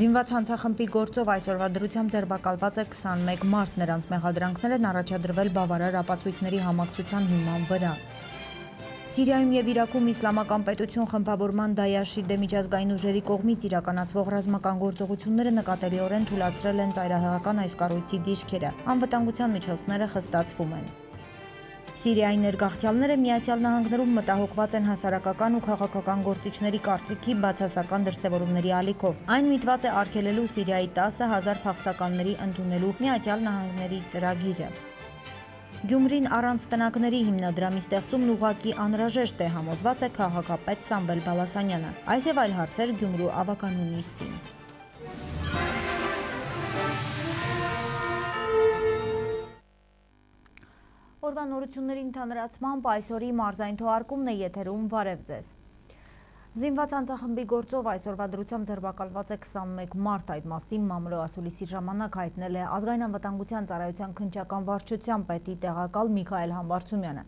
Զինված հանցախմբի գործով այսօրվա դրությամբ ձերբակալված է 21 մարդ, նրանց մեղադրանքներ են առաջադրվել բավարար ապացույցների համակցության հիման վրա։ Սիրիայում եւ Իրաքում իսլամական պետություն խմբավորման Դայաշի դեմ միջազգային ուժերի կողմից իրականացվող ռազմական գործողությունները նկատելիորեն թույլատրել են ծայրահեղական այս կառույցի դիրքերը, անվտանգության միջոցները խստացվում են։ Սիրիայի ներգաղթյալները Միացյալ Նահանգներում մտահոգված են հասարակական ու քաղաքական գործիչների կարծիքի բացասական դրսևորումների ալիքով։ Այն միտված է արգելելու Սիրիայի 10,000 փախստականների ընդունելու Միացյալ Նահանգների ծրագիրը։ Գյումրին առանց տնակների հիմնադրամի ստեղծումն ուղղակի անհրաժեշտ է, համոզված է քաղաքապետ Սամվել Բալասանյանը։ Այս եւ այլ հարցեր Գյումրու ավականու նիստին։ Օրվա նորությունների ընդհանրացմամբ այսօրի մարզային թողարկումն է եթերում, բարև ձեզ։ Զինված հանցախմբի գործով այսօրվա դրությամբ ձերբակալված է 21 մարդ, այդ մասին մամլո ասուլիսի ժամանակ հայտնել է ազգային անվտանգության ծառայության քննչական վարչության պետի տեղակալ Միքայել Համբարձումյանը։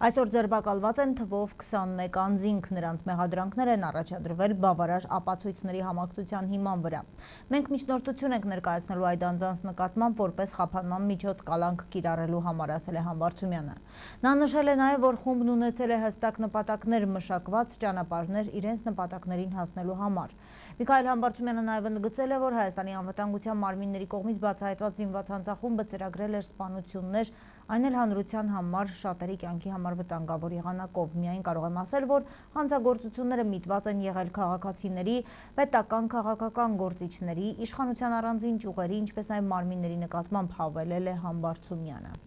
Այսօր ձերբակալված են թվով 21 անձինք, նրանց մեղադրանքներ են առաջադրվել բավարար ապացույցների համակցության հիման վրա։ Մենք միջնորդություն ենք ներկայացնելու այդ անձանց նկատմամբ որպես խափանման միջոց կալանք կիրառելու համար, ասել է Համբարձումյանը։ Նա նշել է նաև, որ խումբն ունեցել է հստակ նպատակներ, մշակված ճանապարհներ իրենց նպատակներին հասնելու համար։ Միքայել Համբարձումյանը նաև ընդգծել է, որ Հայաստանի անվտանգության մարմինների կողմից բացահայտված զինված հանցախումբը ծրագրել էր սպանություններ, այն էլ հանրության համար, շատերի կյանքի համար վտանգավոր եղանակով։ Միայն կարող եմ ասել, որ հանցագործությունները միտված են եղել քաղաքացիների, պետական քաղաքական գործիչների, իշխանության առանձին ճյուղերի, ինչպես նաև մարմինների նկատմամբ, հավելել է Համբարձումյանը։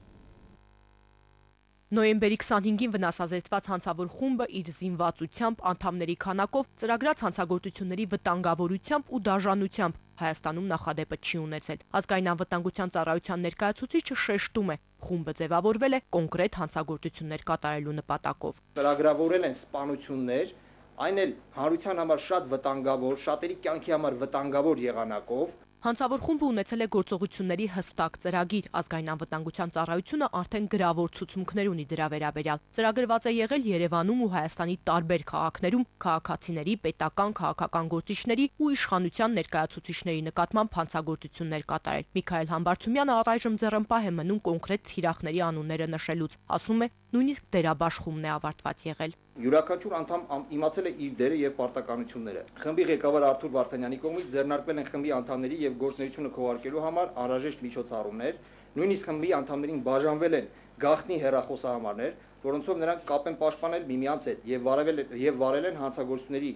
Նոյեմբերի 25-ին վնասազերծված հանցավոր խումբը իր զինվածությամբ, անդամների քանակով, ծրագրած հանցագործությունների վտանգավորությամբ ու դաժանությամբ Հայաստանում նախադեպը չի ունեցել։ Ազգային անվտանգության ծառայության ներկայացուցիչը շեշտում է, խումբը ձևավորվել է կոնկրետ հանցագործություններ կատարելու նպատակով։ Ծրագրավորել են սպանություններ, այն էլ հանրության համար շատ վտանգավոր, շատերի կյանքի համար վտանգավոր եղանակով։ Հանցավոր խումբը ունեցել է գործողությունների հստակ ծրագիր, ազգային անվտանգության ծառայությունը արդեն գրավոր ցուցմունքներ ունի դրա վերաբերյալ։ Ծրագրված է եղել Երևանում ու Հայաստանի տարբեր քաղաքներում քաղաքացիների, պետական, քաղաքական գործիչների ու իշխանության ներկայացուցիչների նկատմամբ հանցագործություններ կատարել։ Միքայել Համբարձումյանը առայժմ ձեռնպահ է մնում կոնկրետ թիրախների անունները նշելուց, ասում է, նույնիսկ դերաբաշխումն է ավարտված եղել։ Յուրաքանչյուր անդամ իմացել է իր դերը եւ պարտականությունները։ Խմբի ղեկավար Արթուր Վարդանյանի կողմից ձեռնարկվել են խմբի անդամների եւ գործունեությունը քողարկելու համար անհրաժեշտ միջոցառումներ, նույնիսկ խմբի անդամներին բաժանվել են գաղտնի հեռախոսահամարներ, որոնցով նրանք կապ են պաշտպանել միմյանց հետ եւ վարել են հանցագործությունների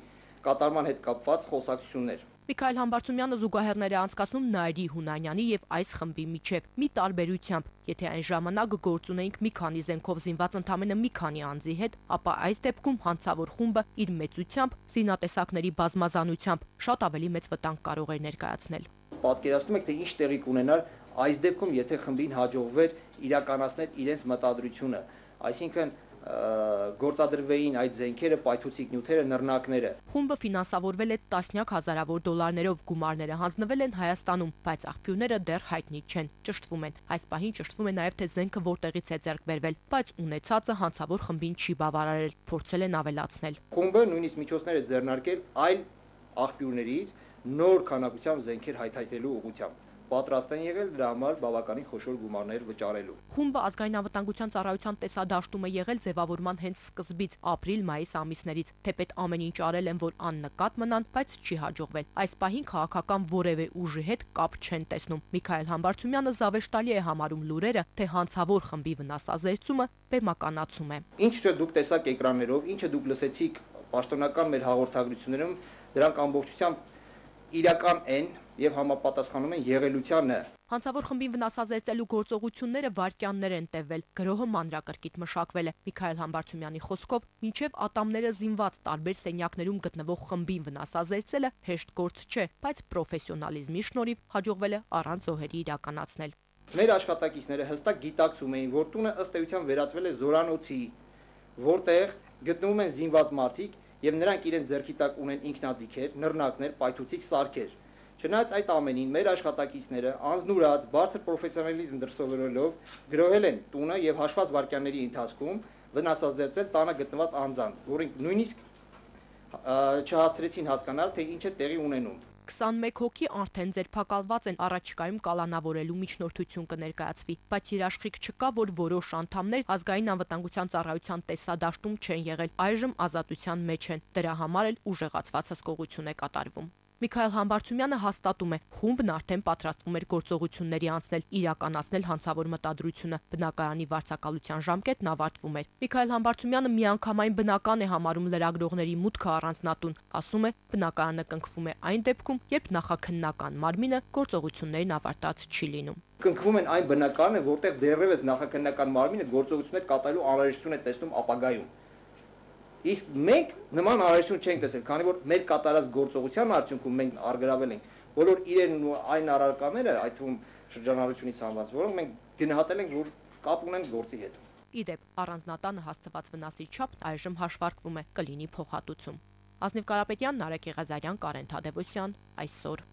կատարման հետ կապված խոսակցություններ։ Միքայել Համբարձումյանը զուգահեռներ է անցկացնում Նայիրի Հունանյանի եւ այս խմբի միջև մի տարբերությամբ։ Եթե այն ժամանակ գործ ունեինք մի քանի զենքով զինված ընդամենը մի քանի անձի հետ, ապա այս դեպքում հանցավոր խումբը իր մեծությամբ, զինատեսակների բազմազանությամբ շատ ավելի մեծ վտանգ կարող էր ներկայացնել։ Պատկերացնում եք, թե ինչ տեղի կունենար այս դեպքում, եթե խմբին հաջողվեր իրականացնել իրենց մտադրությունը, այսինքն գործադրվեին այդ զենքերը, պայթուցիկ նյութերը, նռնակները։ Խումբը ֆինանսավորվել է տասնյակ հազարավոր դոլարներով, գումարները հանձնվել են Հայաստանում, բայց աղբյուրները դեռ հայտնի չեն, ճշտվում են։ Այս պահին ճշտվում է նաև, թե զենքը որտեղից է ձեռք բերվել, բայց ունեցածը հանցավոր խմբին չի բավարարել, փորձել են ավելացնել։ Խումբը նույնիսկ միջոցներ է ձեռնարկել այլ աղբյուրներից նոր քանակությամբ զենքեր հայթայթելու ուղղությամբ։ Պատրաստ են եղել դրա համար բավականին խոշոր գումարներ վճարելու։ Խումբը ազգային անվտանգության ծառայության տեսադաշտում է եղել ձևավորման հենց սկզբից, ապրիլ-մայիս ամիսներից, թեպետ ամեն ինչ արել են, որ աննկատ մնան, բայց չի հաջողվել։ Այս պահին քաղաքական որևէ ուժի հետ կապ չեն տեսնում։ Միքայել Համբարձումյանը զավեշտալի է համարում լուրերը, թե հանցավոր խմբի վնասազերծումը բեմականացում է։ Ինչը դուք տեսաք էկրաններով, ինչը դուք լսեցիք պաշտոնական մեր հաղորդագրություններում, դրանք ամբողջությամբ իրական են եւ համապատասխանում են եղելությանը։ Հանցավոր խմբին վնասազերծելու գործողությունները վայրկյաններ են տևվել, գրոհը մանրակրկիտ մշակվել է։ Միքայել Համբարձումյանի խոսքով, մինչև ատամները զինված տարբեր սենյակներում գտնվող խմբին վնասազերծելը հեշտ գործ չէ, բայց պրոֆեսիոնալիզմի շնորհիվ հաջողվել է առանց զոհերի իրականացնել։ Մեր աշխատակիցները հստակ գիտակցում էին, որ տունը ըստ էության վերածվել է զորանոցի, որտեղ գտնվում են զինված մարդիկ եւ նրանք իրենց ձեռքի տակ ունեն ինքնաձիգեր, նռնակներ, պայթուցիկ սարքեր։ Չնայած այդ ամենին մեր աշխատակիցները անձնուրաց բարձր պրոֆեսիոնալիզմ դրսևորելով գրոհել են տունը եւ հաշված վայրկյանների ընթացքում վնասազերծել տանը գտնված անձանց, որոնք նույնիսկ չհասցրեցին հասկանալ, թե ինչ է տեղի ունենում։ 21 հոգի արդեն ձերբակալված են, առաջիկայում կալանավորելու միջնորդություն կներկայացվի, բայց երաշխիք չկա, որ որոշ անդամներ ազգային անվտանգության ծառայության տեսադաշտում չեն եղել, այժմ ազատության մեջ են, դրա համար էլ ուժեղացված հսկողություն է կատարվում։ Միքայել Համբարձումյանը հաստատում է, խումբն արդեն պատրաստվում էր գործողությունների անցնել, իրականացնել հանցավոր մտադրությունը, բնակարանի վարձակալության ժամկետն ավարտվում էր։ Միքայել Համբարձումյանը միանգամայն բնական է համարում լրագրողների մուտքը առանձնատուն, ասում է, բնակարանը կնքվում է այն դեպքում, երբ նախաքննական մարմինը գործողություններին ավարտած չի լինում։ Կնքվում են այն բնակարանը, որտեղ դեռևս նախաքննական մարմինը գործողություններ կատարելու անհրաժեշտություն է տեսնում ապագայում։ Իսկ մենք նման անհրաժեշտություն չենք տեսել, քանի որ մեր կատարած գործողության արդյունքում մենք արգրավել ենք բոլոր իրեն ու այն առարկաները, այդ թվում շրջանառությունից համված, որոնք մենք գնահատել ենք, որ կապ ունեն գործի հետ։ Իդեպ, առանձնատանը հասցված վնասի չափն այժմ հաշվարկվում է, կլինի փոխհատուցում։ Ազնիվ Կարապետյան, Նարեկ Եղազարյան, Կարեն Թադևոսյան, այսօր։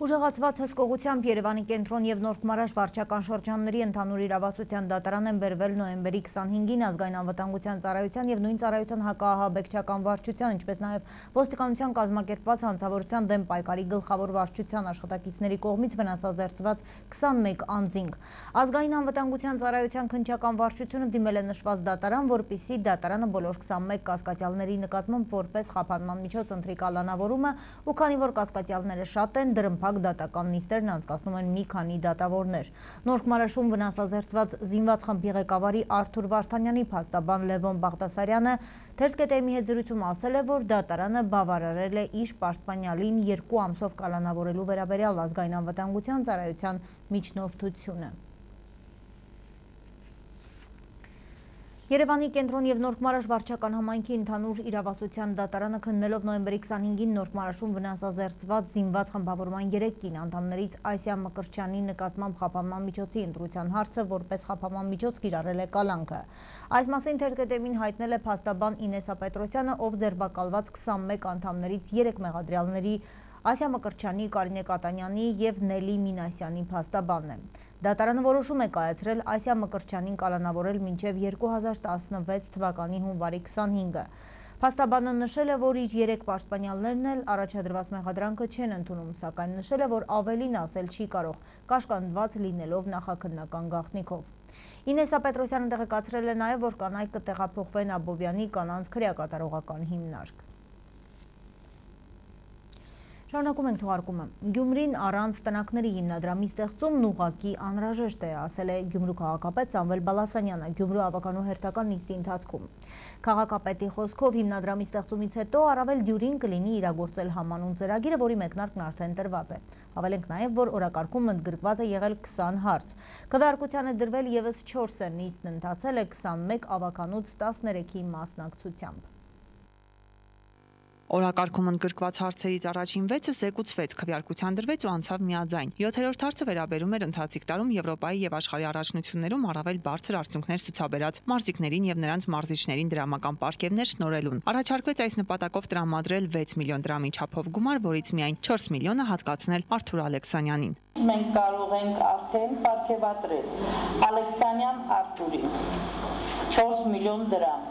Ուժեղացված հսկողությամբ Երևանի կենտրոն և Նորք Մարաշ վարչական շրջանների ընդհանուր իրավասության դատարան են բերվել նոյեմբերի 25-ին ազգային անվտանգության ծառայության և նույն ծառայության հակահաբեկչական վարչության, ինչպես նաև ոստիկանության կազմակերպված հանցավորության դեմ պայքարի գլխավոր վարչության աշխատակիցների կողմից վնասազերծված 21 անձինք։ Ազգային անվտանգության ծառայության քննչական վարչությունը դիմել է նշված դատարան, որպեսզի դատարանը բոլոր 21 կասկածյալների նկատմամբ որպես խափանման միջոց ընտրի կալանավորումը, ու քանի որ կասկածյալները շատ են, դրմփակ դատական նիստերն անցկացնում են մի քանի դատավորներ։ Նորք Մարաշում վնասազերծված զինված խմբի ղեկավարի Արթուր Վարդանյանի փաստաբան Լևոն Բաղդասարյանը թերթ.am-ի հետ զրույցում ասել է, որ դատարանը բավարարել է իր պաշտպանյալին 2 ամսով կալանավորելու վերաբերյալ ազգային անվտանգության ծառայության միջնորդությունը։ Երևանի կենտրոն և Նորք Մարաշ վարչական համայնքի ընդհանուր իրավասության դատարանը քննելով նոյեմբերի 25-ին Նորք Մարաշում վնասազերծված զինված խմբավորման 3 կին անդամներից Ասիա Մկրտչյանի նկատմամբ խափանման միջոցի ընտրության հարցը որպես խափանման միջոց կիրառել է կալանքը։ Այս մասին թերթ.am-ին հայտնել է փաստաբան Ինեսա Պետրոսյանը, ով ձերբակալված 21 անդամներից 3 մեղադրյալների Ասիա Մկրտչյանի, Կարինե Կատանյանի և Նելի Մինասյանի փաստաբանն է։ Դատարանը որոշում է կայացրել Ասիա Մկրտչյանին կալանավորել մինչև 2016 թվականի հունվարի 25-ը։ Փաստաբանը նշել է, որ իր 3 պաշտպանյալներն էլ առաջադրված մեղադրանքը չեն ընդունում, սակայն նշել է, որ ավելին ասել չի կարող, կաշկանդված լինելով նախաքննական գաղտնիքով։ Ինեսա Պետրոսյանը տեղեկացրել է նաև, որ կանայք կտեղափոխվեն Աբովյանի կանանց քրեակատարողական հիմնարկ։ Շարունակում ենք թողարկումը։ Գյումրին առանց տնակների հիմնադրամի ստեղծումն ուղղակի անհրաժեշտ է, ասել է Գյումրու քաղաքապետ Սամվել Բալասանյանը Գյումրու ավականու հերթական նիստի ընթացքում։ Քաղաքապետի խոսքով հիմնադրամի ստեղծումից հետո առավել դյուրին կլինի իրագործել համանուն ծրագիրը, որի մեկնարկն արդեն տրված է։ Հավելենք նաև, որ օրակարգում ընդգրկված է եղել 20 հարց։ Քվեարկության է դրվել ևս 4 նիստն ընթացել է 21 ավականուց 13-ի մասնակցությամբ։ Օրակարգում ընդգրկված հարցերից առաջին 6-ը զեկուցվեց, քվեարկության դրվեց ու անցավ միաձայն։ 7-րդ հարցը վերաբերում էր ընթացիկ տարում Եվրոպայի եւ աշխարհի առաջնություններում առավել բարձր արդյունքներ ցուցաբերած մարզիկներին եւ նրանց մարզիչներին դրամական պարգևներ շնորհելուն։ Առաջարկվեց այս նպատակով տրամադրել 6 միլիոն դրամի չափով գումար, որից միայն 4 միլիոնը հատկացնել Արթուր Ալեքսանյանին։ Մենք կարող ենք արդեն պարգևատրել Ալեքսանյան Արթուրին 4 միլիոն դրամ,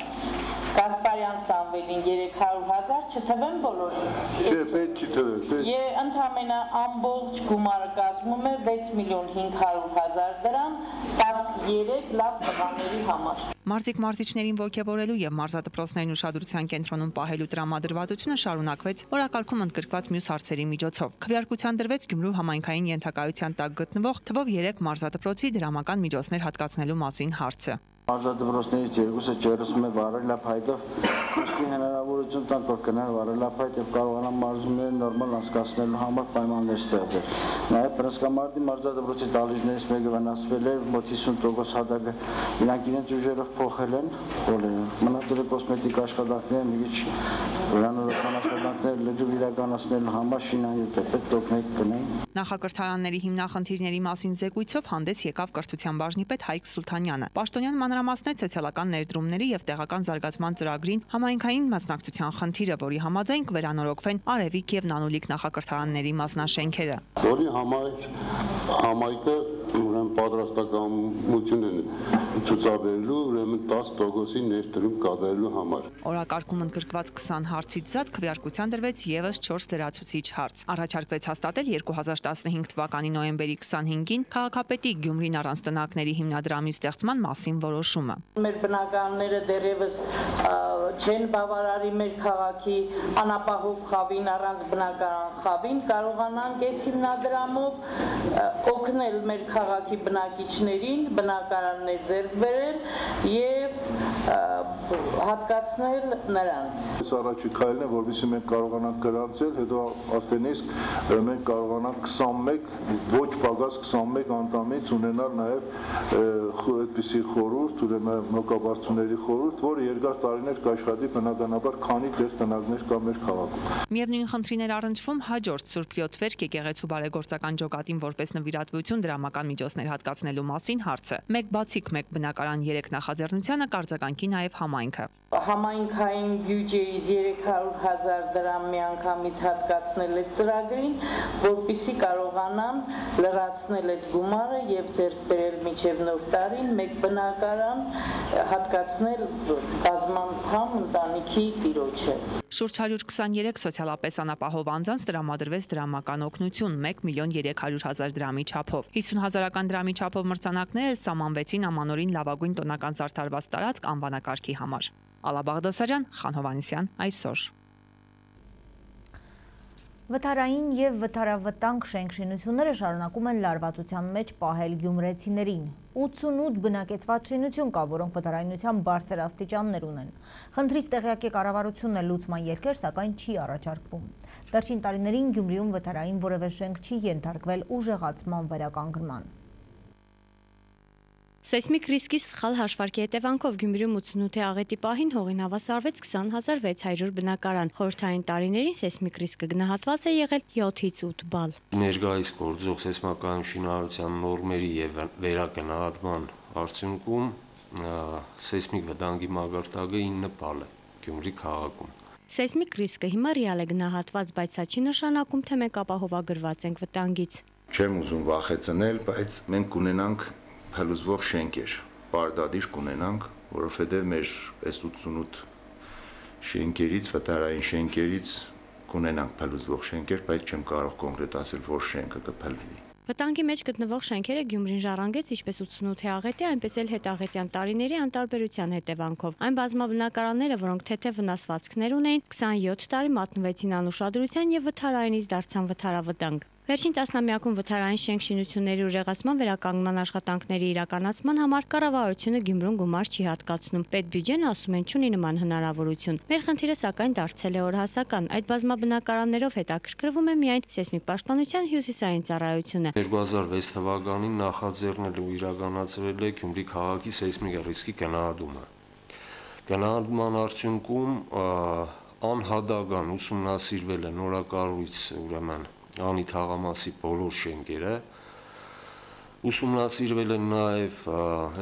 Կասպարյան Սամվելին 300,000, չթվեն բոլորին։ Չէ, պետք չի թվել։ Եվ ընդհանրապես ամբողջ գումարը կազմում է 6 միլիոն 500,000 դրամ 13 լավ տղաների համար։ Մարզիկ-մարզիչներին ոգևորելու եւ մարզադպրոցներին ուշադրության կենտրոնում պահելու տրամադրվածությունը շարունակվեց օրակարգում ընդգրկված մյուս հարցերի միջոցով։ Քվեարկության դրվեց Գյումրու համայնքային ենթակայության տակ գտնվող թվով 3 մարզադպրոցի դրամական միջոցներ հատկացնելու մասին հարցը։ Մարզադպրոցներից 2-ը ջերուսում է վարելափայտով, իսկ հնարավորություն տան որ կնան վարելափայտ եւ կարողանան մարզումները նորմալ անցկացնելու համար պայմաններ ստեղծել։ Նաեւ Պրսկամարտի մարզադպրոցի դալիճներից մեկը վնասվել է, մոտ 50% հատակը իրանք իրենց ուժերով փոխել են, մնացել է կոսմետիկ աշխատանքները, մի քիչ վերանորոգման աշխատանքները լրջով իրականացնելու համար շինանյութ է պետք օգնել կնեն։ Նախակրթարանների հիմնախնդիրների մասին զեկույցով հանդես եկավ կրթության բաժնի պետ Հայկ Սուլթանյանը։ Պաշտոնյան մանրամասնեց սոցիալական ներդրումների եւ տեղական զարգացման ծրագրին համայնքային մասնակցության խնդիրը, որի համաձայն կվերանորոգվեն Արևիկ եւ Նանուլիկ նախակրթարանների մասնաշենքերը։ Որի համար համայնքը ուրեմն պատրաստակամություն են ցուցաբերելու ուրեմն 10%-ի ներդրում կատարելու համար։ Օրակարգում ընդգրկված 20 հարցից զատ քվեարկության դրվեց եւս 4 լրացուցիչ հարց։ Առաջարկվեց հաստատել 2015 թվականի նոյեմբերի 25-ին քաղաքապետի Գյումրին առանց տնակների հիմնադրամի ստեղծման մասին որոշումը։ Մեր բնակարանները դեռևս չեն բավարարի մեր քաղաքի անապահով խավին առանց բնակարան խավին, կարողանանք այս հիմնադրամով օգնել մեր քաղաքի բնակիչներին, բնակարաններ ձեռք բերել եւ հատկացնել նրանց։ Այս առաջի քայլն է, որովհետեւ մենք կարողանանք գրանցել, հետո արդեն իսկ մենք կարողանանք 21 ոչ պակաս 21 անդամից ունենալ նաեւ այդպիսի խորհուրդ, ուրեմն մոկաբարձուների խորհուրդ, որը երկար տարիներ կաշխատի բնականաբար քանի դեր տնագներ կա մեր քաղաքում։ Միևնույն խնդիրներ առնչվում հաջորդ Սուրբ Յոթվերք եկեղեցու բարեգործական ջոկատին որպես նվիրատվություն դրամական միջոցներ հատկացնելու մասին հարցը։ Մեկ բացիկ մեկ բնակարան 3 նախաձեռնությանը կարձականքի նաև համայնքը։ Համայնքային բյուջեից 300,000 դրամ միանգամից հատկացնել այդ ծրագրին, որպեսզի կարողանան լրացնել այդ գումարը եւ ձեռք բերել մինչեւ նոր տարին մեկ բնակարան հատկացնել բազմանդամ ընտանիքի տիրոջը։ Շուրջ 123 սոցիալապես անապահով անձանց տրամադրվեց դրամական օգնություն 1,300,000 դրամի չափով։ 50,000 դրամի չափով մրցանակները սահմանվեցին ամանորին լավագույն տոնական զարդարված տարածք անվանակարգի համար։ Ալա Բաղդասարյան, Խան Հովհաննիսյան, այսօր։ Վթարային եւ վթարավտանգ շենքշինությունները շարունակում են լարվածության մեջ պահել գյումրեցիներին։ 88 բնակեցված շինություն կա, որոնք վթարայնության բարձր աստիճաններ ունեն։ Խնդրից տեղյակ է կառավարությունն է լուծման երգեր, սակայն չի առաջարկվում։ Վերջին տարիներին Գյումրիում վթարային որևէ շենք չի ենթարկվել ուժեղացման վերականգնման։ Սեյսմիկ ռիսկի սխալ հաշվարկի հետևանքով Գյումրիում 88-ի աղետի պահին հողին հավասարվեց 20,600 բնակարան։ Խորհրդային տարիներին սեյսմիկ ռիսկը գնահատված է եղել 7-ից 8 բալ։ Ներկայիս գործող սեյսմական շինարարության նորմերի եւ վերագնահատման արդյունքում սեյսմիկ վտանգի մակարդակը 9 բալ է Գյումրի քաղաքում։ Սեյսմիկ ռիսկը հիմա ռեալ է գնահատված, բայց սա չի նշանակում, թե մենք ապահովագրված ենք վտանգից։ Չեմ ուզում վախեցնել, բայց մենք կունենանք փլուզվող շենքեր, պարտադիր կունենանք, որովհետև մեր այս 88 շենքերից, վթարային շենքերից կունենանք փլուզվող շենքեր, բայց չեմ կարող կոնկրետացնել, որ շենքը կփլվի։ Վտանգի մեջ գտնվող շենքերը Գյումրին ժառանգեց ինչպես 88-ի աղետի, այնպես էլ հետաղետյան տարիների անտարբերության հետևանքով։ Այն բազմաբնակարանները, որոնք թեթև վնասվածքներ ունեին, 27 տարի մատնվեցին անուշադրության եւ վթարայինից դարձան վթարավտանգ։ Վերջին տասնամյակում վթարային շենք շինությունների ուժեղացման վերականգնման աշխատանքների իրականացման համար կառավարությունը Գյումրուն գումար չի հատկացնում։ Պետբյուջեն ասում են չունի նման հնարավորություն։ Մեր խնդիրը սակայն դարձել է օրհասական։ Այդ բազմաբնակարաններով հետաքրքրվում է միայն սեյսմիկ պաշտպանության հյուսիսային ծառայությունը։ 2006 թվականին նախաձեռնել ու իրականացրել է Գյումրի քաղաքի սեյսմիկ ռիսկի գնահատումը։ Գնահատման արդյունքում անհատական ուսումնասիրվել է նորակառույց ուրեմն անի թաղամասի բոլոր շենքերը, ուսումնասիրվել են նաև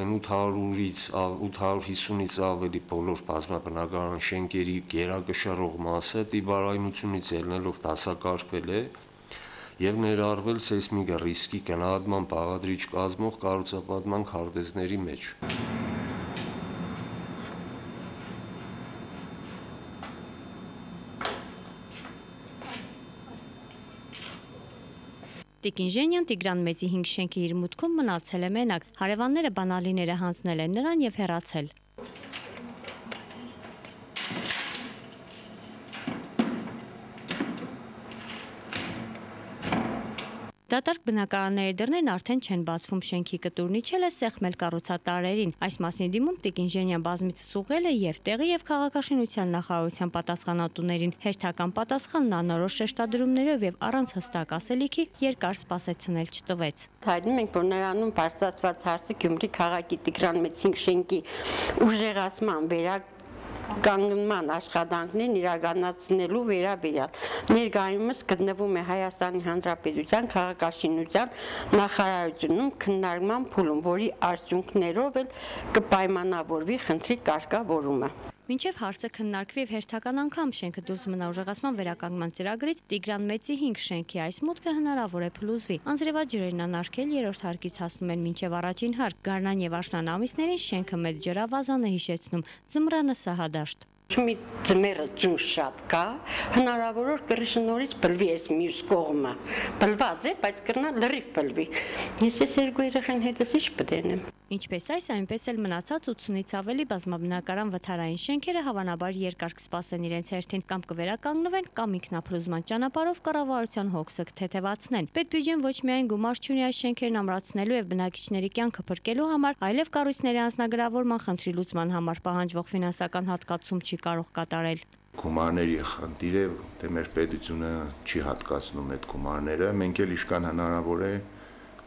850-ից ավելի բոլոր բազմաբնակարան շենքերի գերակշռող մասը տիպարայնությունից ելնելով դասակարգվել է եւ ներառվել սեյսմիկ ռիսկի գնահատման բաղադրիչ կազմող կառուցապատման քարտեզների մեջ։ Տիկին Ժենյան Տիգրան Մեծի 5 շենքի իր մուտքում մնացել է մենակ։ Հարևանները բանալիները հանձնել են նրան եւ հեռացել։ Դատարկ բնակարանների դռներն արդեն չեն բացվում, շենքի կտուրն իջել է սեղմել կառուցատարերին։ Այս մասին դիմում Տիկին Ժենյան բազմիցս ուղղել է եւ տեղի եւ քաղաքաշինության նախարարության պատասխանատուներին։ Հերթական պատասխանն անորոշ շեշտադրումներով եւ առանց հստակ ասելիքի երկար սպասեցնել չտվեց։ Հայտնում ենք, որ նրանում բարձրացված հարցը Գյումրի քաղաքի Տիգրան Մեծի 5 շենքի ուժեղացման կանգնման աշխատանքներն իրականացնելու վերաբերյալ ներկայումս գտնվում է Հայաստանի Հանրապետության քաղաքաշինության նախարարությունում քննարկման փուլում, որի արդյունքներով էլ կպայմանավորվի խնդրի կարգավորումը։ Մինչև հարցը քննարկվի եւ հերթական անգամ շենքը դուրս մնա ուժեղացման վերականգնման ծրագրից, Տիգրան Մեծի 5 շենքի այս մուտքը հնարավոր է փլուզվի։ Անձրևաջրերն անարգել երրորդ հարկից հասնում են մինչև առաջին հարկ։ Գարնան եւ աշնան ամիսներին շենքը մեծ ջրավազան է հիշեցնում, ձմռանը սահադաշտ։ Մի ձմեռը ձուն շատ կա, հնարավոր որ կռիչը նորից բլվի այս մյուս կողմը։ Բլված է, բայց կրնա լրիվ բլվի։ Ես երկու երեխան հետս ինչ պտենեմ։ Ինչպես այս, այնպես էլ մնացած 80-ից ավելի բազմաբնակարան վթարային շենքերը հավանաբար երկար կսպասեն իրենց հերթին կամ կվերականգնվեն, կամ ինքնափլուզման ճանապարհով կառավարության հոգսը կթեթևացնեն։ Պետբյուջեն ոչ միայն գումար չունի այս շենքերն ամրացնելու եւ բնակիչների կյանքը փրկելու համար, այլև կառույցների անձնագրավորման խնդրի լուծման համար պահանջվող ֆինանսական հատկացում չի կարող կատարել։ Գումարների խնդիրը, թե մեր պետությունը չի հատկացնում այդ գումարները, մենք էլ իշքան հնարավոր է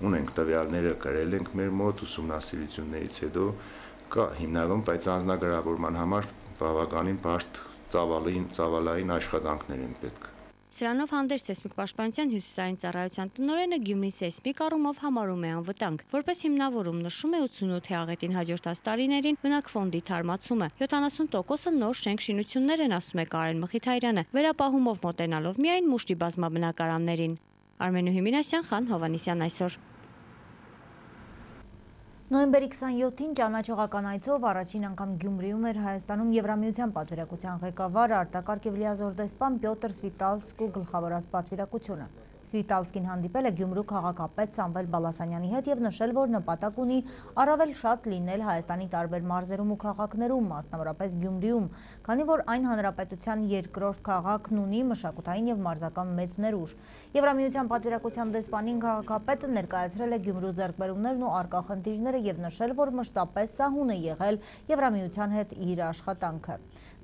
ունենք տվյալները կրել ենք մեր մոտ ուսումնասիրություններից հետո կա հիմնական, բայց անձնագրավորման համար բավականին բարդ ծավալային աշխատանքներ են պետք։ Սրանով հանդերձ Սեյսմիկ պաշտպանության հյուսիսային ծառայության տնօրենը Գյումրի սեյսմիկ առումով համարում է անվտանգ։ Որպես հիմնավորում նշում է 88 աղետին հաջորդած տարիներին բնակֆոնդի թարմացումը։ 70%-ը նոր շենք շինություններ են, ասում է Կարեն Մխիթարյանը, վերապահումով մոտենալով միայն մուշտի բազմաբնակարաններին։ Արմենուհի Մինասյան, Խան Հովանիսյան այսօր։ Նոյեմբերի 27-ին ճանաչողական այցով առաջին անգամ Գյումրիում էր Հայաստանում Եվրամիության պատվիրակության ղեկավար արտակարգ եւ լիազոր դեսպան Պյոտր Սվիտալսկու գլխավորած պատվիրակությունը։ Սվիտալսկին հանդիպել է Գյումրու քաղաքապետ Սամվել Բալասանյանի հետ եւ նշել, որ նպատակ ունի առավել շատ լինել Հայաստանի տարբեր մարզերում ու քաղաքներում, մասնավորապես Գյումրիում, քանի որ այն հանրապետության երկրորդ քաղաքն ունի մշակութային եւ մարզական մեծ ներուժ։ Եվրամիության պատվիրակության դեսպանին քաղաքապետը ներկայացրել է Գյումրու ձեռքբերումներն ու արկա խնդիրները եւ նշել, որ մշտապես սահուն է եղել Եվրամիության հետ իր աշխատանքը։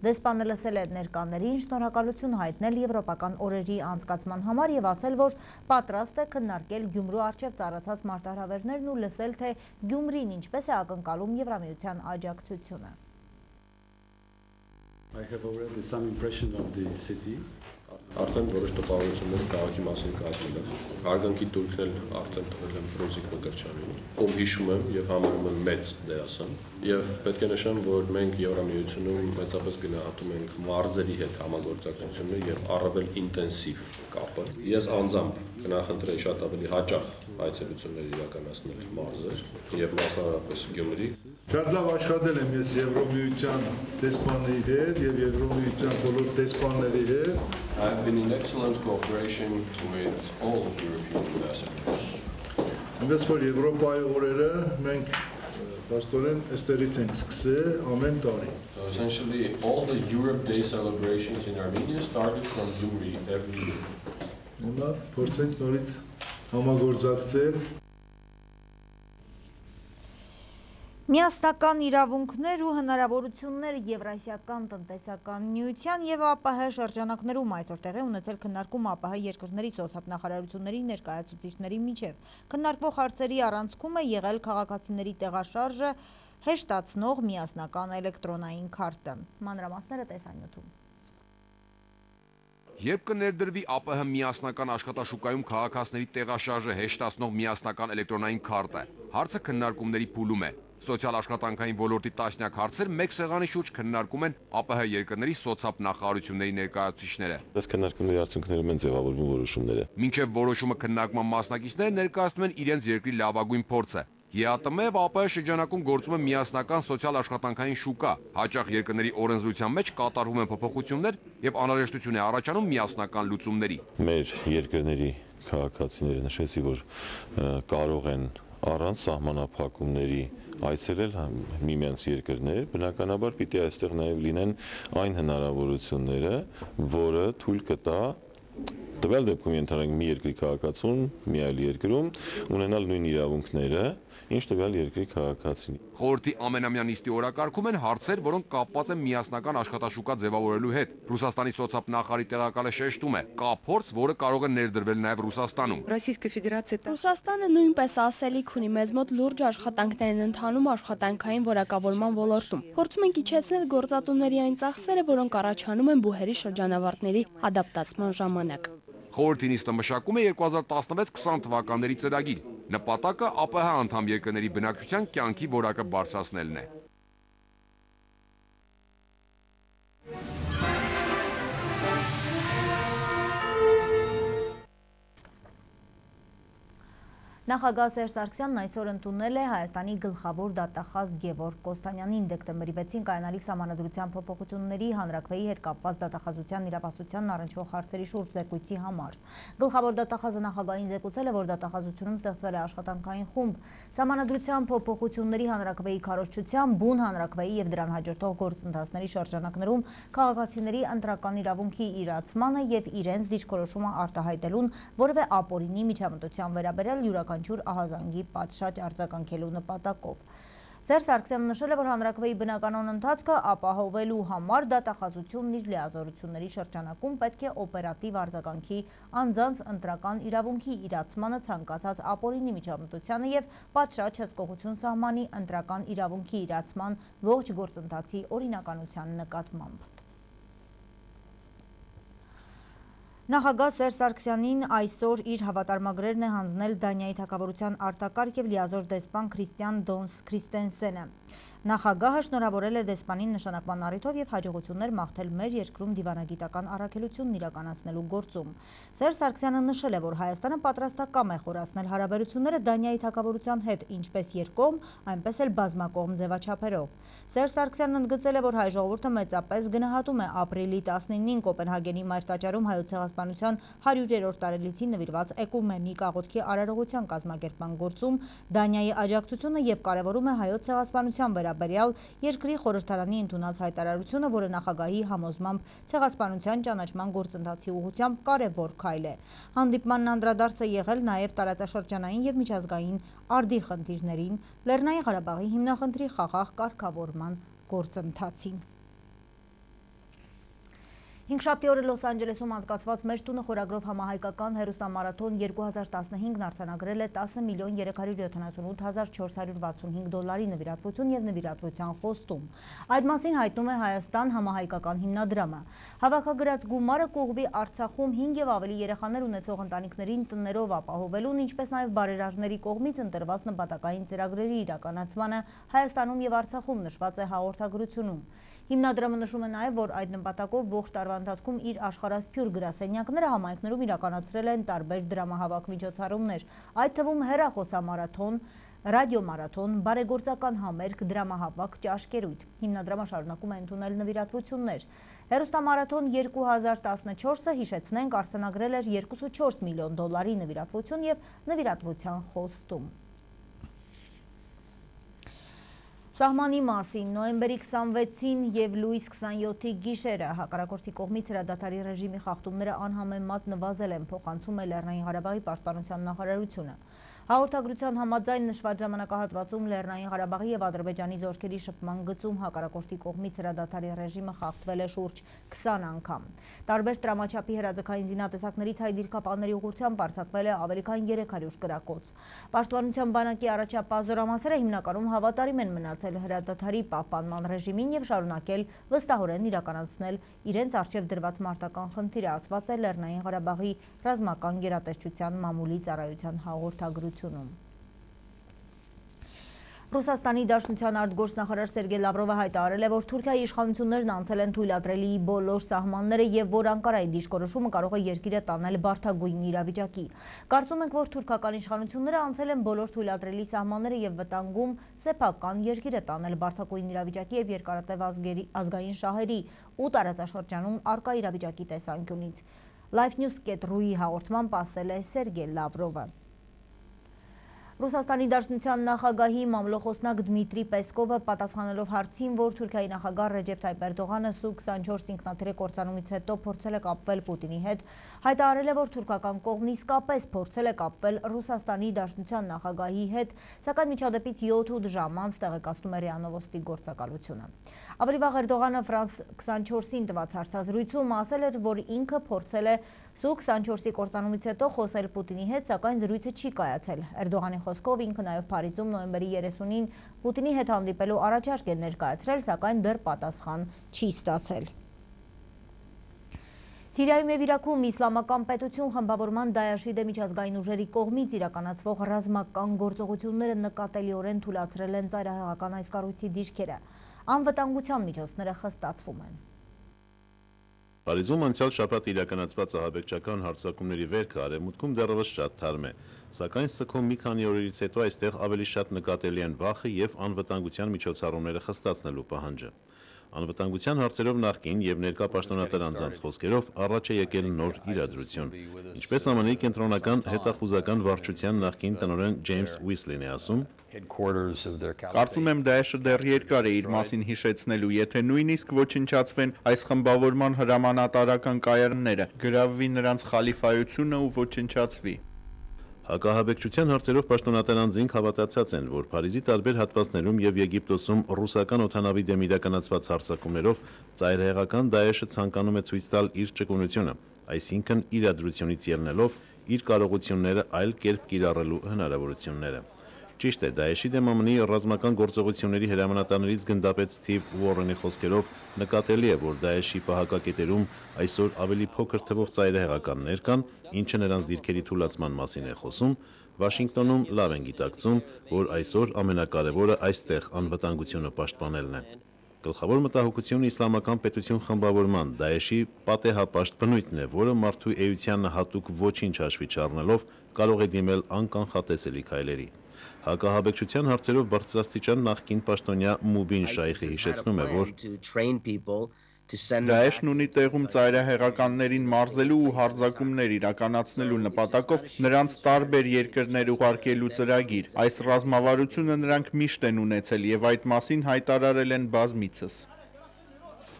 Դեսպանը լսել է ներկաներին, շնորհակալություն հայտնել եվրոպական օրերի անցկացման համար եւ ասել, որ պատրաստ է քննարկել Գյումրու առջև ծառացած մարտահրավերներն ու լսել, թե Գյումրին ինչպես է ակնկալում Եվրամիության աջակցությունը։ I have already some impression of the city. Արդեն որոշ տպավորություններ քաղաքի մասին կազմել եմ։ Հարգանքի տուրքն էլ արդեն տվել եմ Ֆրունզիկ Մկրտչյանին, ով հիշում եմ եւ համարում եմ մեծ դերասան։ Եվ պետք է նշեմ, որ մենք Եվրամիությունում մեծապես գնահատում ենք մարզերի հետ համագործակցությունը եւ առավել ինտենսիվ կապը։ Ես անձամբ կնախընտրեի շատ ավելի հաճախ այցելություններ իրականացնել մարզեր եւ մասնավորապես Գյումրի։ Շատ լավ աշխատել եմ ես Եվրամիության դեսպանի հետ եւ Եվրամիության բոլոր դեսպանների հետ։ I've been in excellent cooperation with all European ambassadors. Այնպես որ Եվրոպայի օրերը մենք Պաստորեն այստեղից ենք սկսել ամեն տարի։ So essentially all the Europe Day celebrations in Armenia started from Gyumri every year. Հիմա փորձենք նորից համագործակցել։ Միասնական իրավունքներ ու հնարավորություններ Եվրասիական տնտեսական միության եւ ԱՊՀ շրջանակներում այսօր տեղի ունեցել քննարկում ԱՊՀ երկրների սոցիալ-նախարարությունների ներկայացուցիչների միջև։ Քննարկվող հարցերի առանցքում է եղել քաղաքացիների տեղաշարժը հեշտացնող միասնական էլեկտրոնային քարտը։ Մանրամասները տեսանյութում։ Երբ կներդրվի ԱՊՀ միասնական աշխատաշուկայում քաղաքացիների տեղաշարժը հեշտացնող միասնական էլեկտրոնային քարտը, հարցը քննարկումների փուլում է։ Սոցիալ աշխատանքային ոլորտի տասնյակ հարցեր մեկ սեղանի շուրջ քննարկում են ԱՊՀ երկրների սոցապ նախարարությունների ներկայացուցիչները։ Այս քննարկումների արդյունքներում են ձևավորվում որոշումները։ Մինչև որոշումը քննարկման մասնակիցները ներկայացնում են իրենց երկրի լավագույն փորձը։ ԵԱՏՄ-ով ԱՊՀ շրջանակում գործում է միասնական սոցիալ աշխատանքային շուկա, հաճախ երկրների օրենսդրության մեջ կատարվում են փոփոխություններ եւ անհրաժեշտություն է առաջանում միասնական լուծումների։ Մեր երկրների քաղաքացիները նշեցի, որ կարող են առանց սահմանափակումների այցելել միմյանց երկրներ, բնականաբար պիտի այստեղ նաև լինեն այն հնարավորությունները, որը թույլ կտա տվյալ դեպքում ենթադրենք մի երկրի քաղաքացուն մի այլ երկրում ունենալ նույն իրավունքները, ինչ տվյալ երկրի քաղաքացին։ Խորհրդի ամենամյա նիստի օրակարգում են հարցեր, որոնք կապված են միասնական աշխատաշուկա ձևավորելու հետ։ Ռուսաստանի սոցապ նախարարի տեղակալը շեշտում է, կա փորձ, որը կարող է ներդրվել նաև Ռուսաստանում։ Ռուսաստանը նույնպես ասելիք ունի, մեզ մոտ լուրջ աշխատանքներ են ընթանում աշխատանքային որակավորման ոլորտում։ Փորձում ենք իջեցնել գործատուների այն ծախսերը, որոնք առաջանում են բուհերի շրջանավարտների ադապտացման ժամանակ։ Խորհրդի նիստը մշակում է 2016-20 թվականների ծրագիր։ Նպատակը ԱՊՀ անդամ երկրների բնակչության կյանքի որակը բարձրացնելն է։ Նախագահ Սերժ Սարգսյանն այսօր ընդունել է Հայաստանի գլխավոր դատախազ Գևորգ Կոստանյանին դեկտեմբերի 6-ին կայանալիք սահմանադրության փոփոխությունների հանրաքվեի հետ կապված դատախազության իրավասությանն առնչվող հարցերի շուրջ զեկույցի համար։ Գլխավոր դատախազը նախագահին զեկուցել է, որ դատախազությունում ստեղծվել է աշխատանքային խումբ սահմանադրության փոփոխությունների հանրաքվեի քարոզչության, բուն հանրաքվեի եւ դրան հաջորդող գործընթացների շրջանակներում քաղաքացիների ընտրական իրավունքի իրացմանը եւ իրենց դիրքորոշումը արտահայտելուն որևէ ապօրինի միջամտության վերաբերյալ յուրաքանչյուր ահազանգի պատշաճ արձագանքելու նպատակով։ Սերժ Սարգսյանը նշել է, որ հանրաքվեի բնականոն ընթացքը ապահովելու համար դատախազությունն իր լիազորությունների շրջանակում պետք է օպերատիվ արձագանքի անձանց ընտրական իրավունքի իրացմանը ցանկացած ապօրինի միջամտությանը եւ պատշաճ հսկողություն սահմանի ընտրական իրավունքի իրացման ողջ գործընթացի օրինականության նկատմամբ։ Նախագահ Սերժ Սարգսյանին այսօր իր հավատարմագրերն է հանձնել Դանիայի թագավորության արտակարգ եւ լիազոր դեսպան Քրիստիան Դոնս Քրիստենսենը։ Նախագահը շնորհավորել է դեսպանին նշանակման առիթով եւ հաջողություններ մաղթել մեր երկրում դիվանագիտական առաքելությունն իրականացնելու գործում։ Սերժ Սարգսյանը նշել է, որ Հայաստանը պատրաստակամ է խորացնել հարաբերությունները Դանիայի թագավորության հետ, ինչպես երկկողմ, այնպես էլ բազմակողմ ձևաչափերով։ Սերժ Սարգսյանն ընդգծել է, որ հայ ժողովուրդը մեծապես գնահատում է ապրիլի 19-ին Կոպենհագենի մայրտաճարում հայոց ցեղասպանության 100-րդ տարելիցին նվիրված էկումենիկ աղոթքի արարողության կազմակերպման գործում Դանիայի աջակցությունը եւ կարեւորում է հայոց ցեղասպանության վերաբերյալ երկրի խորհրդարանի ընդունած հայտարարությունը, որը նախագահի համոզմամբ ցեղասպանության ճանաչման գործընթացի ուղղությամբ կարևոր քայլ է։ Հանդիպմանն անդրադարձ է եղել նաև տարածաշրջանային եւ միջազգային արդի խնդիրներին, Լեռնային Ղարաբաղի հիմնախնդրի խաղաղ կարգավորման գործընթացին։ Հինգշաբթի օրը Լոս Անջելեսում անցկացված «Մեր տունը» խորագրով համահայկական հեռուստամարաթոն 2015-ն արձանագրել է 10.378.465 դոլարի նվիրատվություն եւ նվիրատվության խոստում։ Այդ մասին հայտնում է Հայաստան համահայկական հիմնադրամը։ Հավաքագրած գումարը կուղղվի Արցախում 5 եւ ավելի երեխաներ ունեցող ընտանիքներին տներով ապահովելուն, ինչպես նաեւ բարերարների կողմից ընտրված նպատակային ծրագրերի իրականացմանը Հայաստանում եւ Արցախում նշված է հաղորդագրությունում։ Հիմնադրամը նշում է նաև, որ այդ նպատակով ողջ տարվա ընթացքում իր աշխարհասփյուր գրասենյակները համայնքներում իրականացրել են տարբեր դրամահավաք միջոցառումներ, այդ թվում հեռախոսամարաթոն, ռադիոմարաթոն, բարեգործական համերգ, դրամահավաք, ճաշկերույթ։ Հիմնադրամը շարունակում է ընդունել նվիրատվություններ։ Հեռուստամարաթոն 2014-ը, հիշեցնենք, արձանագրել էր 2.4 միլիոն դոլարի նվիրատվություն եւ նվիրատվության խոստում։ Սահմանի մասին նոյեմբերի 26-ին եւ լույս 27-ի գիշերը հակառակորդի կողմից հրադադարի ռեժիմի խախտումները անհամեմատ նվազել են, փոխանցում է Լեռնային Ղարաբաղի պաշտպանության նախարարությունը։ Հաղորդագրության համաձայն նշված ժամանակահատվածում Լեռնային Ղարաբաղի եւ Ադրբեջանի զորքերի շփման գծում հակառակորդի կողմից հրադադարի ռեժիմը խախտվել է շուրջ 20 անգամ։ Տարբեր տրամաչափի հրաձգային զինատեսակներից հայ դիրքապահների ուղղությամբ արձակվել է ավելի քան 300 կրակոց։ Պաշտպանության բանակի առաջապահ զորամասերը հիմնականում հավատարիմ են մնացել հրադադարի պահպանման ռեժիմին եւ շարունակել վստահորեն իրականացնել իրենց արժեվ դրված մարտական խնդիրը, ասված է Լեռնային Ղարաբաղի ռազմական գերատեսչության մամուլի ծառայության հաղորդագրությունում։ Ռուսաստանի Դաշնության արտգործնախարար Սերգեյ Լավրովը հայտարարել է, որ Թուրքիայի իշխանություններն անցել են թույլատրելի բոլոր սահմանները եւ որ Անկարայի դիրքորոշումը կարող է երկիրը տանել բարդագույն իրավիճակի։ Կարծում ենք, որ թուրքական իշխանությունները անցել են բոլոր թույլատրելի սահմանները եւ վտանգում սեփական երկիրը տանել բարդագույն իրավիճակի եւ երկարատև ազգային շահերի ու տարածաշրջանում արկա իրավիճակի տեսանկյունից։ LifeNews.ru-ի հաղորդման ասել է Սերգեյ Լավրովը։ Ռուսաստանի Դաշնության նախագահի մամլոխոսնակ Դմիտրի Պեսկովը պատասխանելով հարցին, որ Թուրքիայի նախագահ Ռեջեփ Թայիպ Էրդողանը Սու-24 ինքնաթիռի կործանումից հետո փորձել է կապվել Պուտինի հետ, հայտարարել է, որ թուրքական կողմն իսկապես փորձել է կապվել Ռուսաստանի Դաշնության նախագահի հետ, սակայն միջադեպից 7-8 ժամ անց տեղեկացնում է ՌԻԱ Նովոստի գործակալությունը։ Ավելի վաղ Էրդողանը Ֆրանս 24-ին տված հարցազրույցում ասել էր, որ ինքը փորձել է Սու-24-ի կործանումից հետո խոսել Պուտինի հետ, սակայն զրույցը չի կայացել։ Էրդողանի խոսքով ինքը նաև Փարիզում նոյեմբերի 30-ին Պուտինի հետ հանդիպելու առաջարկ է ներկայացրել, սակայն դեռ պատասխան չի ստացել։ Սիրիայում եւ Իրաքում իսլամական պետություն խմբավորման Դայաշի դեմ միջազգային ուժերի կողմից իրականացվող ռազմական գործողությունները նկատելիորեն թույլատրել են ծայրահեղական այս կառույցի դիրքերը։ Անվտանգության միջոցները խստացվում են։ Փարիզում անցյալ շաբաթ իրականացված ահաբեկչական հարձակումների վերքը արևմուտքում դեռևս շատ թարմ է, սակայն սգում մի քանի օրերից հետո այստեղ ավելի շատ նկատելի են վախը եւ անվտանգության միջոցառումները խստացնելու պահանջը։ Անվտանգության հարցերով նախկին եւ ներկա պաշտոնատար անձանց խոսքերով առաջ է եկել նոր իրադրություն։ Ինչպես ԱՄՆ-ի կենտրոնական հետախուզական վարչության նախկին տնօրեն Ջեյմս Ուիսլին է ասում, Կարծում եմ Դաեշը դեռ երկար է իր մասին հիշեցնելու, եթե նույնիսկ ոչնչացվեն այս խմբավորման հրամանատարական կայանները, գրավվի նրանց խալիֆայությունը ու ոչնչացվի։ Հակահաբեկչության հարցերով պաշտոնատար անձինք հավատացած են, որ Փարիզի տարբեր հատվածներում եւ Եգիպտոսում ռուսական օդանավի դեմ իրականացված հարձակումներով ծայրահեղական Դաեշը ցանկանում է ցույց տալ իր ճկունությունը, այսինքն իրադրությունից ելնելով իր կարողությունները այլ կերպ կիրառելու հնարավորությունները։ Ճիշտ է, Դաեշի դեմ ԱՄՆ-ի ռազմական գործողությունների հրամանատարներից գնդապետ Սթիվ Ուորենի խոսքերով նկատելի է, որ Դաեշի պահակակետերում այսօր ավելի փոքր թվով ծայրահեղականներ կան, ինչը նրանց դիրքերի թուլացման մասին է խոսում, Վաշինգտոնում լավ են գիտակցում, որ այսօր ամենակարևորը այստեղ անվտանգությունը պաշտպանելն է։ Գլխավոր մտահոգությունը իսլամական պետություն խմբավորման Դաեշի պատեհապաշտ բնույթն է, որը մարդու էությանը հատուկ ոչինչ հաշվի չառնելով կարող է դիմել անկանխատեսելի քայլերի։ Հակահաբեկչության հարցերով բարձրաստիճան նախկին պաշտոնյա Մուբին Շայխի հիշեցնում է, որ Դաեշն ունի տեղում ծայրահեղականներին մարզելու ու հարձակումներ իրականացնելու նպատակով նրանց տարբեր երկրներ ուղարկելու ծրագիր։ Այս ռազմավարությունը նրանք միշտ են ունեցել եւ այդ մասին հայտարարել են բազմիցս։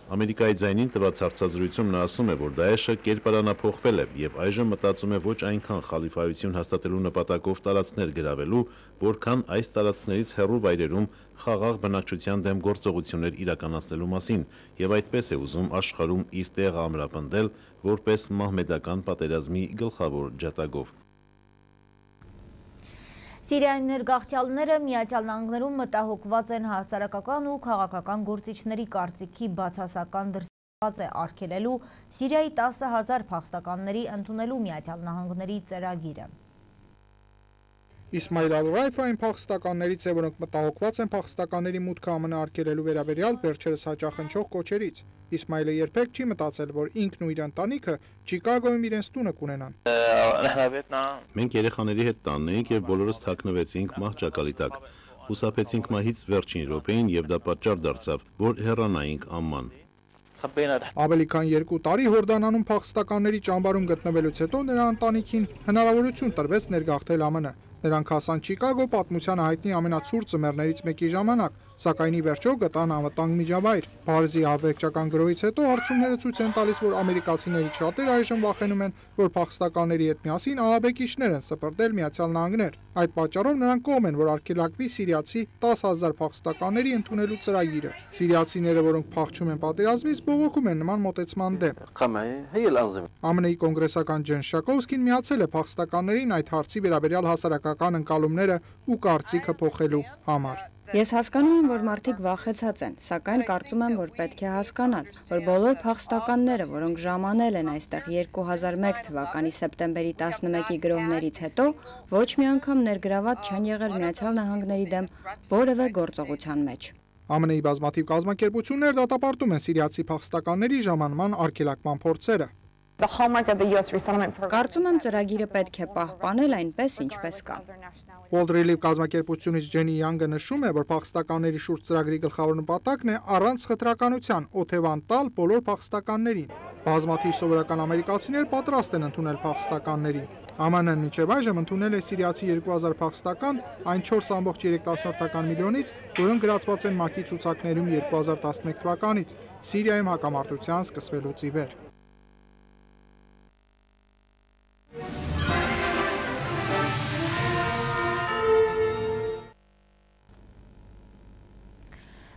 Ամերիկայի ձայնին տված հարցազրույցում նա ասում է, որ Դաեշը կերպարանափոխվել է եւ այժմ մտածում է ոչ այնքան խալիֆայություն հաստատելու նպատակով տարածքներ գրավելու, որքան այս տարածքներից հեռու վայրերում խաղաղ բնակչության դեմ գործողություններ իրականացնելու մասին եւ այդպես է ուզում աշխարհում իր տեղը ամրապնդել որպես մահմեդական պատերազմի գլխավոր ջատագով։ Սիրիայի ներգաղթյալները Միացյալ Նահանգներում մտահոգված են հասարակական ու քաղաքական գործիչների կարծիքի բացասական դրսևորված է արգելելու Սիրիայի 10,000 փախստականների ընդունելու Միացյալ Նահանգների ծրագիրը։ Իսմայիլ Ալ-Ռայֆը այն փախստականներից է, որոնք մտահոգված են փախստականների մուտքը ԱՄՆ արգելելու վերաբերյալ վերջերս հաճախ հնչող կոչերից։ Իսմայիլը երբեք չի մտածել, որ ինքն ու իր ընտանիքը Չիկագոյում իրենց տունը կունենան։ Մենք երեխաների հետ տանն էինք եւ բոլորս թաքնվեցինք մահճակալի տակ։ Խուսափեցինք մահից վերջին րոպեին եւ դա պատճառ դարձավ, որ հեռանայինք Ամման։ Ավելի քան 2 տարի Հորդանանում փախստականների ճամբարում գտնվելուց հետո նրա ընտանիքին հնարավորություն տրվեց ներգաղթել ԱՄՆ։ Նրանք հասան Չիկագո պատմությանը հայտնի ամենացուրտ ձմեռներից մեկի ժամանակ, սակայն ի վերջո գտան անվտանգ միջավայր։ Փարիզի ահաբեկչական գրոհից հետո հարցումները ցույց են տալիս, որ ամերիկացիներից շատերը այժմ վախենում են, որ փախստականների հետ միասին ահաբեկիչներ են սպրտել Միացյալ Նահանգներ։ Այդ պատճառով նրանք կողմ են, որ արգելակվի սիրիացի 10,000 փախստականների ընդունելու ծրագիրը։ Սիրիացիները, որոնք փախչում են պատերազմից, բողոքում են նման մոտեցման դեմ։ ԱՄՆ-ի կոնգրեսական Ջեն Շակովսկին միացել է փախստականներին այդ հարցի վերաբերյալ հասարակական ընկալումները ու կարծիքը փոխելու համար։ Ես հասկանում եմ, որ մարդիկ վախեցած են, սակայն կարծում եմ, որ պետք է հասկանալ, որ բոլոր փախստականները, որոնք ժամանել են այստեղ 2001 թվականի սեպտեմբերի 11-ի գրոհներից հետո, ոչ մի անգամ ներգրաված չեն եղել Միացյալ Նահանգների դեմ որևէ գործողության մեջ։ ԱՄՆ-ի բազմաթիվ կազմակերպություններ դատապարտում են սիրիացի փախստականների ժամանման արգելակման փորձերը։ Կարծում եմ ծրագիրը պետք է պահպանել այնպես, ինչպես կա։ World Relief կազմակերպությունից Ջենի Յանգը նշում է, որ փախստականների շուրջ ծրագրի գլխավոր նպատակն է առանց խտրականության օթևան տալ բոլոր փախստականներին։ Բազմաթիվ սովորական ամերիկացիներ պատրաստ են ընդունել փախստականներին։ ԱՄՆ-ն մինչև այժմ ընդունել է սիրիացի 2000 փախստական այն 4.3 միլիոնից, որոնք գրացված են ՄԱԿ-ի ցուցակներում 2011 թվականից, Սիրիայում հակամարտության սկսվելուց ի վեր։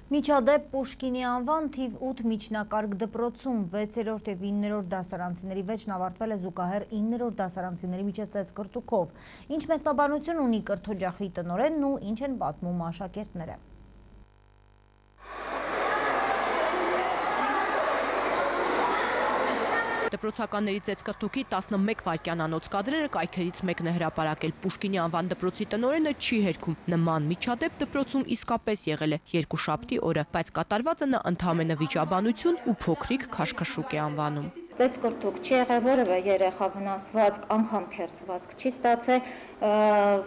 Միջադեպ Պուշկինի անվան թիվ 8 միջնակարգ դպրոցում 6-րդ և 9-րդ դասարանցիների վեճն ավարտվել է զուգահեռ 9-րդ դասարանցիների միջև ծեծկռտուքով։ Ինչ մեկնաբանություն ունի կրթօջախի տնօրենն ու ինչ են պատմում աշակերտները։ Դպրոցականների ծեծկռթուքի 11 վայրկյանանոց կադրերը կայքերից մեկն է հրապարակել։ Պուշկինի անվան դպրոցի տնօրենը չի հերքում։ Նման միջադեպ դպրոցում իսկապես եղել է երկուշաբթի օրը, բայց կատարվածը նա ընդհանրապես վիճաբանություն ու փոքրիկ քաշքշուկ է անվանում։ Ծեծկռթուք չի եղել, որևէ երեխա վնասվածք, անգամ քերծվածք չի ստացել,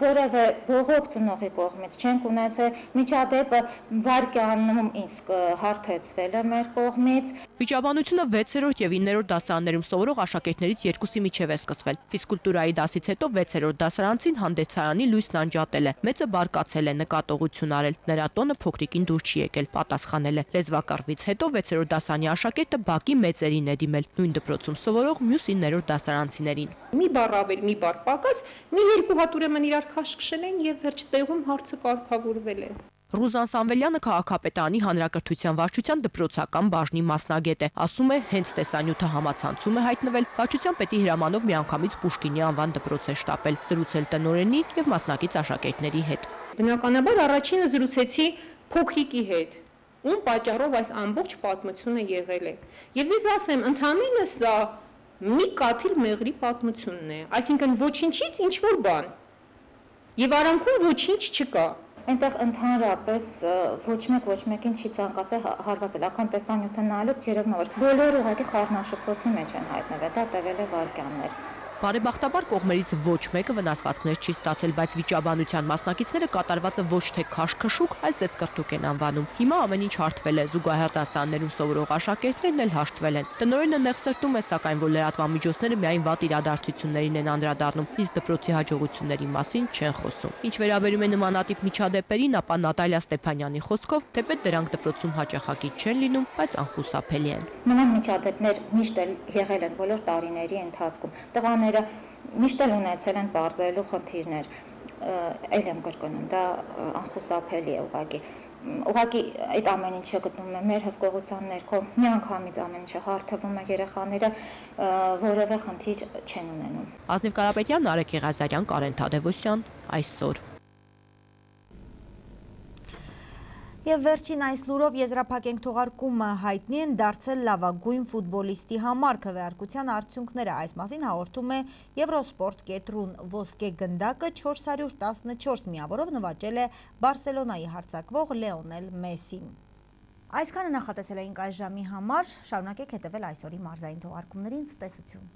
որևէ բողոք ծնողի կողմից չենք ունեցել, միջադեպը վայրկյանում իսկ հարթեցվել է մեր կողմից։ Վիճաբանությունը 6-րդ եւ 9-րդ դասարաններում սովորող աշակերտներից երկուսի միջև է սկսվել։ Ֆիզկուլտուրայի դասից հետո 6-րդ դասարանցին հանդեսարանի լույսն անջատել է, մեծը բարկացել է, նկատողություն արել, նրա տոնը փոքրիկին դուր չի եկել, պատասխանել է։ Լեզվակառվից հետո 6-րդ դասարանի աշակերտը բակի մեծերին է դիմել, նույն դպրոցում սովորող մյուս 9-րդ դասարանցիներին։ Մի բառ ավել, մի բառ պակաս, մի երկու հատ ուրեմն իրար քաշքշել են եւ վերջ տեղում հարցը կարգավորվել է։ Ռուզան Սամվելյանը քաղաքապետարանի հանրակրթության վարչության դպրոցական բաժնի մասնագետ է, ասում է, հենց տեսանյութը համացանցում է հայտնվել, վարչության պետի հրամանով միանգամից Պուշկինի անվան դպրոց է շտապել, զրուցել տնօրենի եւ մասնակից աշակերտների հետ։ Բնականաբար առաջինը զրուցեցի փոքրիկի հետ, ում պատճառով այս ամբողջ պատմությունը եղել է։ Եվ ես ասեմ, ընդհանրապես սա մի կաթիլ մեղրի պատմությունն է, այսինքն ոչինչից ինչ որ բան։ Եվ արանքում ոչինչ չկա։ Այնտեղ ընդհանրապես ոչ մեկին չի ցանկացել հարվածել, ական տեսանյութը նայելուց երևում է, որ բոլորը ուղղակի խառնաշփոթի մեջ են հայտնվել, դա տևել է վայրկյաններ։ Բարեբախտաբար կողմերից ոչ մեկը վնասվածքներ չի ստացել, բայց վիճաբանության մասնակիցները կատարվածը ոչ թե քաշքշուկ, այլ ծեծկռթուկ են անվանում։ Հիմա ամեն ինչ հարթվել է, զուգահեռ դասարաններում սովորող աշակերտներն էլ հաշտվել են։ Տնօրենը նեղսրտում է, սակայն որ լրատվամիջոցները միայն վատ իրադարձություններին են անդրադառնում, իսկ դպրոցի հաջողությունների մասին չեն խոսում։ Ինչ վերաբերում է նմանատիպ միջադեպերին, ապա Նատալիա Ստեփանյանի խոսքով, թեպետ դրանք դպրոցում հաճախակի չեն լինում, բայց անխուսափելի են։ Նման միջադեպներ միշտ եղել են բոլոր տարիների ընթացքում։ Տղաները միշտ էլ ունեցել են բարձրելու խնդիրներ, ել եմ կրկնում, դա անխուսափելի է ուղղակի այդ ամեն ինչը գտնվում է մեր հսկողության ներքո, միանգամից ամեն ինչը հարթվում է, երեխաները որևէ խնդիր չեն ունենում։ Ազնիվ Կարապետյան, Արեգ Եղազարյան, Կարեն Թադևոսյան, Այսօր։ Եվ վերջին այս լուրով եզրափակենք թողարկումը հայտնի են դարձել լավագույն ֆուտբոլիստի համար քվեարկության արդյունքները, այս մասին հաղորդում է Եվրոսպորտ.ru-ն, ոսկե գնդակը 414 միավորով նվաճել է Բարսելոնայի հարձակվող Լեոնել Մեսին։ Այսքանը նախատեսել էինք այս ժամի համար, շարունակեք հետևել այսօրի մարզային թողարկումներին, ցտեսություն։